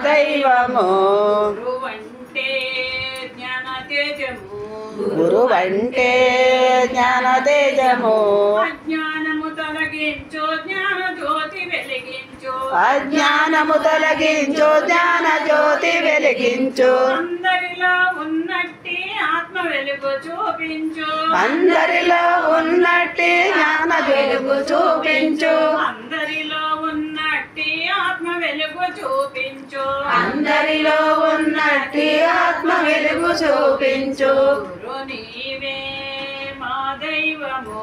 దైవము గురువంటే జ్ఞాన తేజము గురువంటే జ్ఞాన తేజము అజ్ఞానము తొలగించు జ్ఞాన జ్యోతి వెలిగించు అజ్ఞానము తొలగించు జ్ఞాన జ్యోతి వెలిగించు అందరిలో ఉన్నట్టి ఆత్మ వెలుగు చూపించు అందరిలో ఉన్నట్టి జ్ఞాన వెలుగు చూపించు అందరిలో ఉన్నట్టి ఆత్మ వెలుగు చూపించు అందరిలో ఉన్నట్టి ఆత్మ వెలుగు చూపించు గురు నీవే మా దైవము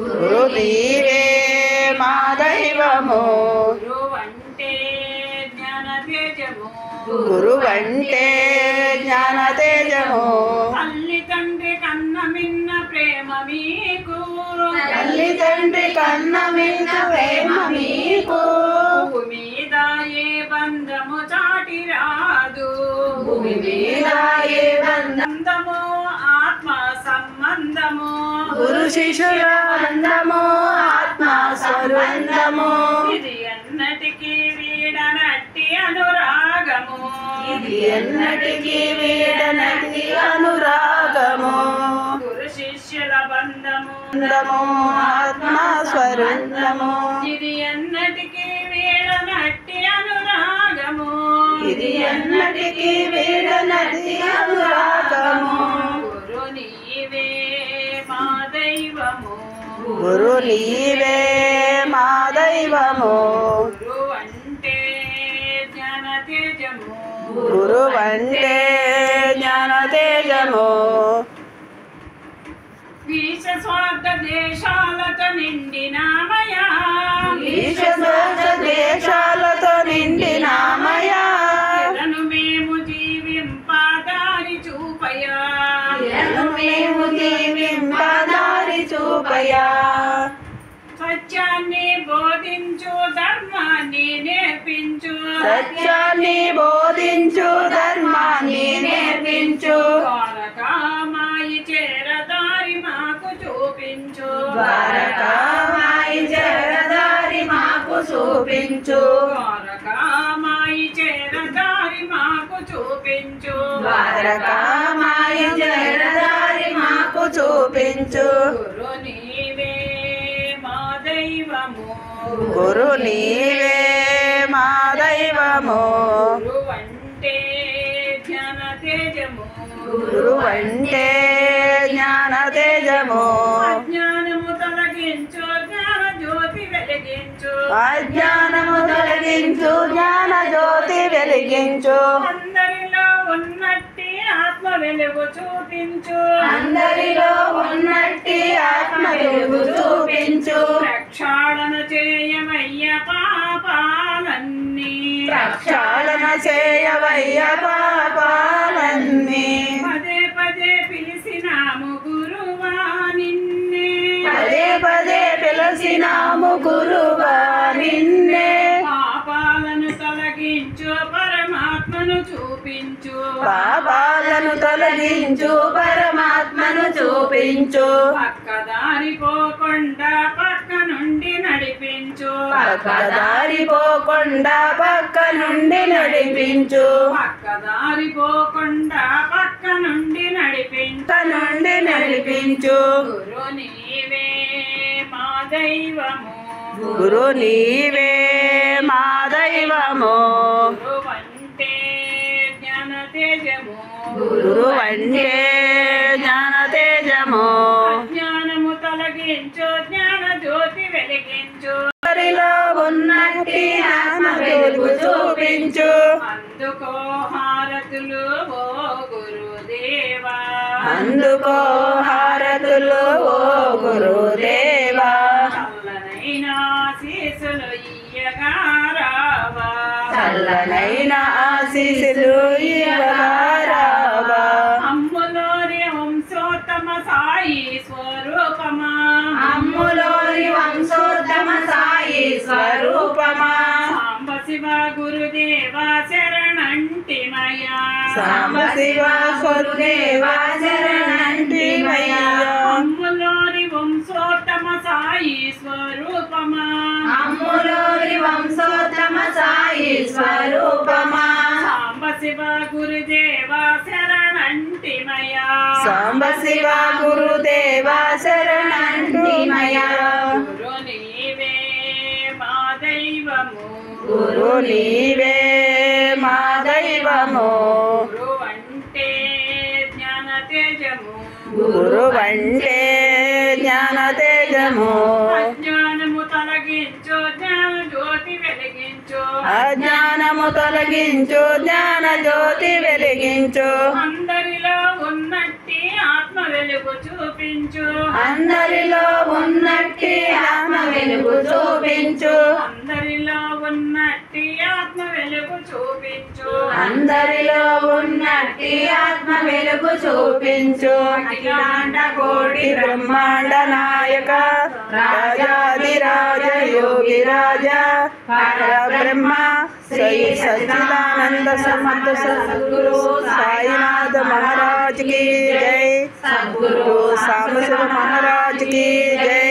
గురు నీవే మా దైవము గురువంటే జ్ఞాన తేజము గురువంటే జ్ఞాన తేజము తల్లి తండ్రి కన్న మిన్న ప్రేమ మీకు తల్లి తండ్రి కన్న మిన్న ప్రేమ మీకు భూమి మీద ఏ బంధము చాటి రాదు భూమి మీద ఏ బంధము ఆత్మ సంబంధము గురు శిష్యుల బంధము ఆత్మ స్వరంధము ఇది ఎన్నటికీ వీడనట్టి అనురాగము ఇది ఎన్నటికీ వీడనటి అనురాగము గురు శిష్యుల బంధము బంధము ఆత్మ స్వరంధము ఇది ఎన్నటికీ వీడనట్టి అనురాగము ఇది ఎన్నటికీ వీడనటి అనురాగము గురు నీవే మా దైవము గురు నీవే మా దైవము గురు అంటే జ్ఞాన తేజము గురువంటే జ్ఞాన తేజము వీష స్వార్థ దేశాలతో నిండినామయా ఈశ దోష దేశాలతో నిండినామయా ఎలను మేము జీవింపదారి చూపయా ఎలను మేము జీవింపదారి చూపయా సత్యాన్ని బోధించు ధర్మాన్ని నేర్పించు సత్యాన్ని బోధించు ధర్మాన్ని నేర్పించు ద్వారకామాయి చేరదారి మాకు చూపించు ద్వారకామాయి చేరదారి మాకు చూపించు ద్వారకామాయి చేరదారి మాకు చూపించు ద్వారకామాయి చేరదారి మాకు చూపించు గురు నీవే మా దైవము గురు నీవే మా దైవము గురువంటే జ్ఞాన తేజము గురువంటే జ్ఞాన తేజము అజ్ఞానము తొలగించు జ్ఞాన జ్యోతి వెలిగించు అజ్ఞానము తొలగించు జ్ఞాన జ్యోతి వెలిగించు అందరిలో ఉన్నట్టి ఆత్మ వెలుగు చూపించు అందరిలో ఉన్నట్టి ఆత్మ వెలుగు చూపించు ప్రక్షాళన చేయమయ్య పాపాలన్నీ ప్రక్షాళన చేయవయ్య పాపాలన్నీ పదే పదే పిలిచినాము గురువా నిన్నే పదే పదే పిలిచినాము గురువా నిన్నే పాపాలను తొలగించు పరమాత్మను చూపించు పాపాలను తొలగించు పరమాత్మను చూపించు పక్కదారి పోకుండా పక్క నుండి నడిపించు పక్కదారి పోకుండా పక్క నుండి నడిపించు పక్కదారి పోకుండా పక్క నుండి నడిపించు పక్క నుండి నడిపించు గురు నీవే మా దైవము గురు నీవే మా దైవము గురువంటే జ్ఞాన తేజము గురువంటే జ్ఞాన తేజము అజ్ఞానము తొలగించు జ్ఞాన జ్యోతి వెలిగించు అందరిలో ఉన్నట్టి ఆత్మ వెలుగు చూపించు అందుకో హారతులు ఓ గురుదేవా అందుకో హారతులు ఓ గురుదేవా చల్లనైన ఆశీస్సులు ఇయ్యగా రావా చల్లనైన ఆశీస్సులు ఇవ్వగారావా అమ్ములోని వంశోత్తమ సాయి స్వరూపమా అమ్ములోని వంశోత్తమ సాయి స్వరూపమా సాంబ శివ గురుదేవ శరణంటిమయా సాంబ శివ గురుదేవా శరణంటిమయ్యా అమ్ములోని వంశోత్తమ సాయి స్వరూపమా అమ్ములోని వంశోత్తమ సాయి స్వరూపమా శివ గురుదేవ శరణంటిమయా సాంబ శివ గురుదేవ శరణంటిమయా గురు నీవే మా దైవము గురు నీవే మా దైవము గురు అంటే జ్ఞాన తేజము గురు అంటే జ్ఞాన తేజము అజ్ఞానము తొలగించు జ్ఞాన జ్యోతి వెలిగించు అజ్ఞానము తొలగించు జ్ఞాన జ్యోతి వెలిగించు అందరిలో ఉన్నట్టి ఆత్మ వెలుగు చూపించు అందరిలో ఉన్నట్టి ఆత్మ వెలుగు చూపించు అందరిలో ఉన్నట్టి ఆత్మ వెలుగు చూపించు అందరిలో ఉన్నట్టి ఆత్మ వెలుగు చూపించు అఖిలాండ కోటి బ్రహ్మాండ నాయక రాజాదిరాజ యోగి రాజా పరబ్రహ్మ శ్రీ సచ్చిదానంద సమర్థ సద్గురు సాయినాథ మహారాజ్ की जय, सद्गुरु सांब शिव महाराज की जय।